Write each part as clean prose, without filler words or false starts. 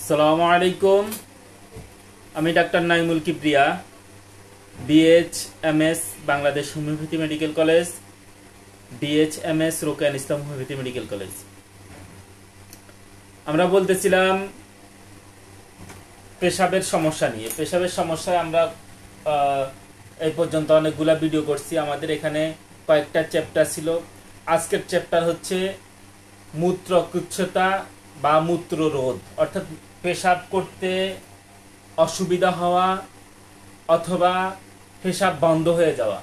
আসসালামু আলাইকুম। আমি doctor Naimul Kibria, BHMS Bangladesh homeopathy medical college, DHMS রোকেয়ান ইসলাম হোমিওপ্যাথি মেডিকেল কলেজ। আমরা বলতেছিলাম পেশাবের সমস্যা নিয়ে। পেশাবের সমস্যায় আমরা এই পর্যন্ত অনেকগুলা ভিডিও করছি। আমাদের এখানে কয়েকটা চ্যাপ্টার ছিল। আজকের চ্যাপ্টার হচ্ছে মূত্রকুচ্ছতা বা মূত্ররোধ, অর্থাৎ পেশাব করতে অসুবিধা হওয়া অথবা পেশাব বন্ধ হয়ে যাওয়া।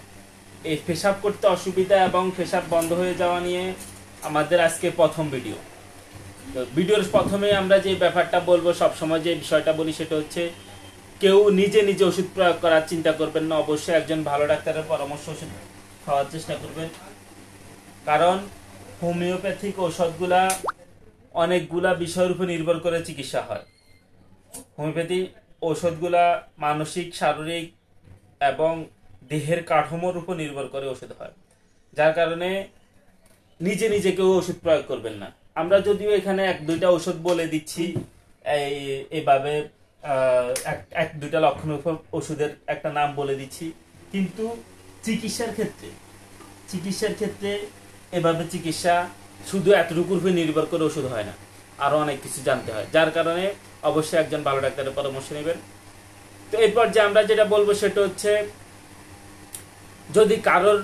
এই পেশাব করতে অসুবিধা এবং পেশাব বন্ধ হয়ে যাওয়া নিয়ে আমাদের আজকে প্রথম ভিডিও। তো ভিডিওর প্রথমে আমরা যে ব্যাপারটা বলবো, সবসময় যে বিষয়টা বলি সেটা হচ্ছে কেউ নিজে নিজে ওষুধ প্রয়োগ করার চিন্তা করবেন না। অবশ্যই একজন ভালো ডাক্তারের পরামর্শ ওষুধ খাওয়ার চেষ্টা করবেন, কারণ হোমিওপ্যাথিক ঔষধগুলা অনেকগুলা বিষয়ের উপর নির্ভর করে চিকিৎসা হয়। হোমিওপ্যাথি ঔষধগুলা মানসিক, শারীরিক এবং দেহের কাঠামোর উপর নির্ভর করে ওষুধ হয়, যার কারণে নিজে নিজে কেউ ওষুধ প্রয়োগ করবেন না। আমরা যদিও এখানে এক দুইটা ওষুধ বলে দিচ্ছি, এইভাবে এক দুইটা লক্ষণের উপর ওষুধের একটা নাম বলে দিচ্ছি, কিন্তু চিকিৎসার ক্ষেত্রে এভাবে চিকিৎসা শুধু এতটুকুর উপর নির্ভর করে ওষুধ হয় না, আরো অনেক কিছু জানতে হয়, যার কারণে অবশ্যই একজন ভালো ডাক্তারের পরামর্শ নেবেন। তো এরপর যে আমরা যেটা বলবো সেটা হচ্ছে, যদি কারোর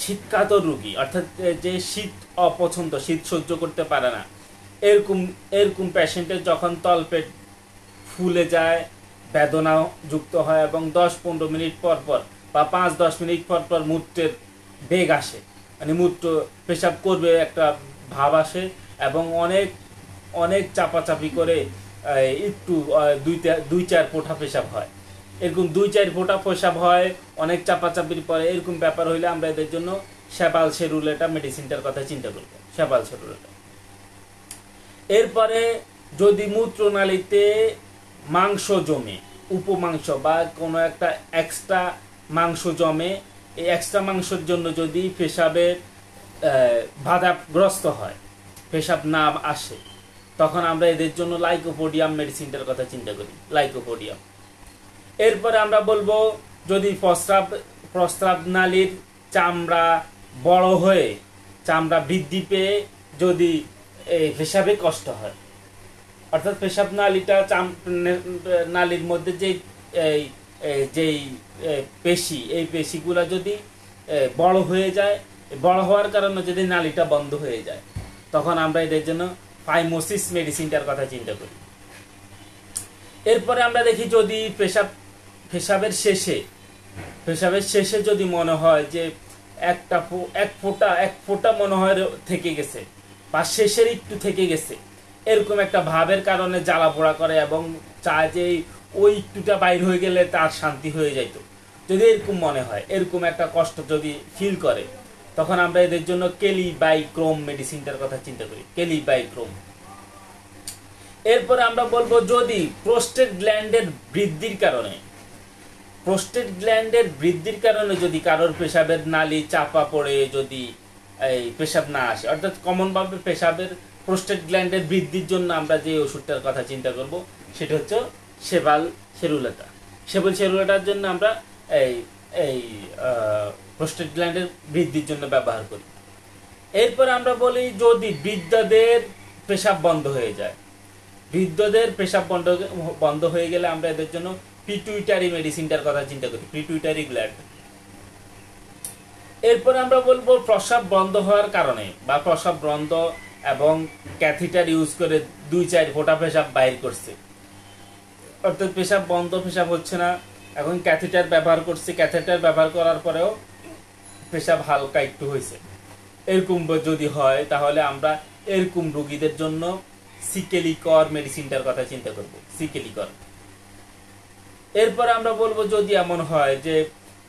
শীতকাতর রোগী, অর্থাৎ যে শীত অপছন্দ, শীত সহ্য করতে পারে না, এরকম পেশেন্টের যখন তলপেট ফুলে যায়, বেদনা যুক্ত হয় এবং 10-15 মিনিট পর পর বা 5-10 মিনিট পর পর মূত্রের বেগ আসে, মানে মূত্র পেশাব করবে একটা ভাব আসে এবং অনেক অনেক চাপাচাপি করে একটু 2-4 ফোঁটা পেশাব হয়, এরকম 2-4 ফোঁটা পেশাব হয় অনেক চাপাচাপির পরে, এরকম ব্যাপার হইলে আমরা এদের জন্য সেবাল সেরুলেটা মেডিসিনটার কথা চিন্তা করব, সেবাল সেরুলেটা। এরপরে যদি মূত্রনালীতে মাংস জমে, উপমাংস বা কোনো একটা এক্সট্রা মাংস জমে, এই এক্সট্রা মাংসের জন্য যদি পেশাবের বাধাগ্রস্ত হয়, পেশাব না আসে, তখন আমরা এদের জন্য লাইকোপোডিয়াম মেডিসিনটার কথা চিন্তা করি, লাইকোপোডিয়াম। এরপরে আমরা বলবো, যদি প্রস্রাব নালীর চামড়া বড় হয়ে, চামড়া বৃদ্ধি পেয়ে যদি পেশাবে কষ্ট হয়, অর্থাৎ পেশাব নালীটা নালীর মধ্যে যেই পেশি, এই পেশিগুলা যদি বড় হয়ে যায়, বড় হওয়ার কারণে যদি নালীটা বন্ধ হয়ে যায়, তখন আমরা এদের জন্য ফাইমোসিস মেডিসিনটার কথা চিন্তা করি। এরপরে আমরা দেখি, যদি পেশাবের শেষে যদি মনে হয় যে এক ফোঁটা মনে হয় থেকে গেছে বা শেষের একটু থেকে গেছে, এরকম একটা ভাবের কারণে জ্বালা পোড়া করে এবং চায় যে ওই একটুটা বাইর হয়ে গেলে তার শান্তি হয়ে যাইত, যদি এরকম মনে হয়, এরকম একটা কষ্ট যদি ফিল করে, তখন আমরা এদের জন্য কেলিবাইক্রোম মেডিসিনটার কথা চিন্তা করি, কেলিবাইক্রোম। এরপরে আমরা বলবো, যদি প্রোস্টেট গ্ল্যান্ডের বৃদ্ধির কারণে যদি কারোর পেশাবের নালী চাপা পড়ে, যদি এই পেশাব না আসে, অর্থাৎ কমন ভাবে পেশাবের প্রোস্টেট গ্ল্যান্ডের বৃদ্ধির জন্য আমরা যে ওষুধটার কথা চিন্তা করব সেটা হচ্ছে সেবাল সেরুলেটার জন্য আমরা এই প্রোস্টেট গ্ল্যান্ডের বৃদ্ধির জন্য ব্যবহার করি। এরপর আমরা বলি, যদি বৃদ্ধদের পেশাব বন্ধ হয়ে যায়, বৃদ্ধদের পেশাব বন্ধ হয়ে গেলে আমরা এদের জন্য পিটুইটারি মেডিসিনটার কথা চিন্তা করি, পিটুইটারি গ্ল্যান্ড। এরপর আমরা বলবো, প্রস্রাব বন্ধ হওয়ার কারণে বা প্রস্রাব বন্ধ এবং ক্যাথিটার ইউজ করে 2-4 ফোঁটা পেশাব বাইর করছে, অর্থাৎ পেশাব বন্ধ, পেশাব হচ্ছে না, এখন ক্যাথিটার ব্যবহার করছে, ক্যাথিটার ব্যবহার করার পরেও পেশাব হালকা একটু হয়েছে, এরকম যদি হয়, তাহলে আমরা এরকম রোগীদের জন্য সিকেলিকর মেডিসিনটার কথা চিন্তা করব, সিকেলিকর। এরপর আমরা বলবো, যদি এমন হয় যে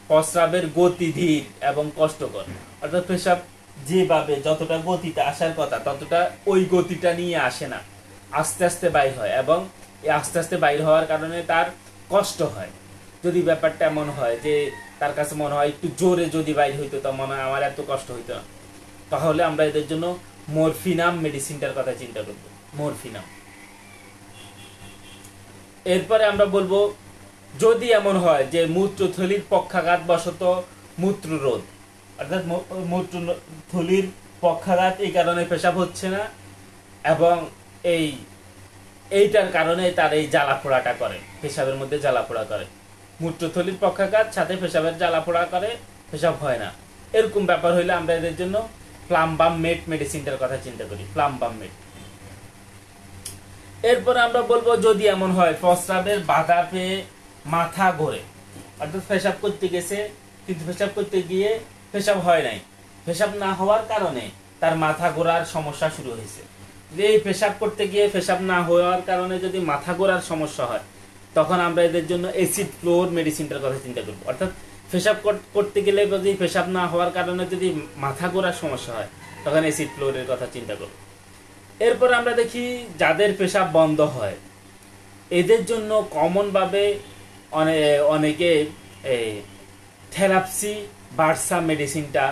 প্রস্রাবের গতি ধীর এবং কষ্টকর, অর্থাৎ পেশাব যেভাবে যতটা গতিতে আসার কথা ততটা ওই গতিটা নিয়ে আসে না, আস্তে আস্তে বাইর হয় এবং এই আস্তে আস্তে বাইর হওয়ার কারণে তার কষ্ট হয়, যদি ব্যাপারটা এমন হয় যে তার কাছে মনে হয় একটু জোরে যদি বাইর হইতো তো মনে হয় আমার এত কষ্ট হইতো না, তাহলে আমরা এদের জন্য মরফিনাম মেডিসিনটার কথা চিন্তা করব, মরফিনাম। এরপরে আমরা বলবো যদি এমন হয় যে মূত্রথলির পক্ষাঘাত বশত মূত্ররোধ, অর্থাৎ মূত্রথলির পক্ষাঘাত এই কারণে পেশাব হচ্ছে না এবং এইটার কারণে তার এই জ্বালাপোড়াটা করে, পেশাবের মধ্যে জ্বালাপোড়া করে। মূত্রথলির পক্ষাঘাত সাথে পেশাবের জ্বালাপোড়া করে, পেশাব হয় না, এরকম ব্যাপার হইলে আমরা এদের জন্য প্লামবাম মেট মেডিসিনটার কথা চিন্তা করি, প্লামবাম মেট। এরপরে আমরা বলবো যদি এমন হয় প্রস্রাবের বাধা পেয়ে মাথা ঘোরে, অর্থাৎ পেশাব করতে গেছে কিন্তু পেশাব করতে গিয়ে পেশাব হয় নাই, পেশাব না হওয়ার কারণে তার মাথা ঘোরার সমস্যা শুরু হয়েছে। এই পেশাব করতে গিয়ে পেশাব না হওয়ার কারণে যদি মাথা ঘোরার সমস্যা হয় তখন আমরা এদের জন্য অ্যাসিড ফ্লোর মেডিসিনটার কথা চিন্তা করবো। অর্থাৎ পেশাব করতে গেলে যদি পেশাব না হওয়ার কারণে যদি মাথা ঘোরার সমস্যা হয় তখন অ্যাসিড ফ্লোরের কথা চিন্তা করবো। এরপর আমরা দেখি যাদের পেশাব বন্ধ হয় এদের জন্য কমনভাবে অনেকে থেরাপসি বার্সা মেডিসিনটা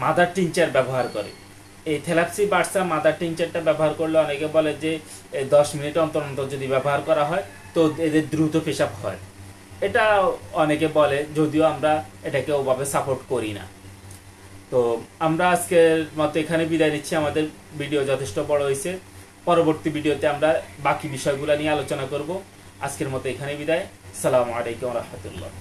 মাদার টিংচার ব্যবহার করে। এই থেরাপসি বার্সা মাদার টিংচারটা ব্যবহার করলে অনেকে বলে যে 10 মিনিট অন্তর অন্তর যদি ব্যবহার করা হয় তো এদের দ্রুত পেশাব হয়। এটা অনেকে বলে, যদিও আমরা এটাকে ওভাবে সাপোর্ট করি না। তো আমরা আজকের মতো এখানে বিদায় নিচ্ছি, আমাদের ভিডিও যথেষ্ট বড় হয়েছে, পরবর্তী ভিডিওতে আমরা বাকি বিষয়গুলো নিয়ে আলোচনা করব। আজকের মতো এখানে বিদায়। আসসালামু আলাইকুম ওয়া রাহমাতুল্লাহ।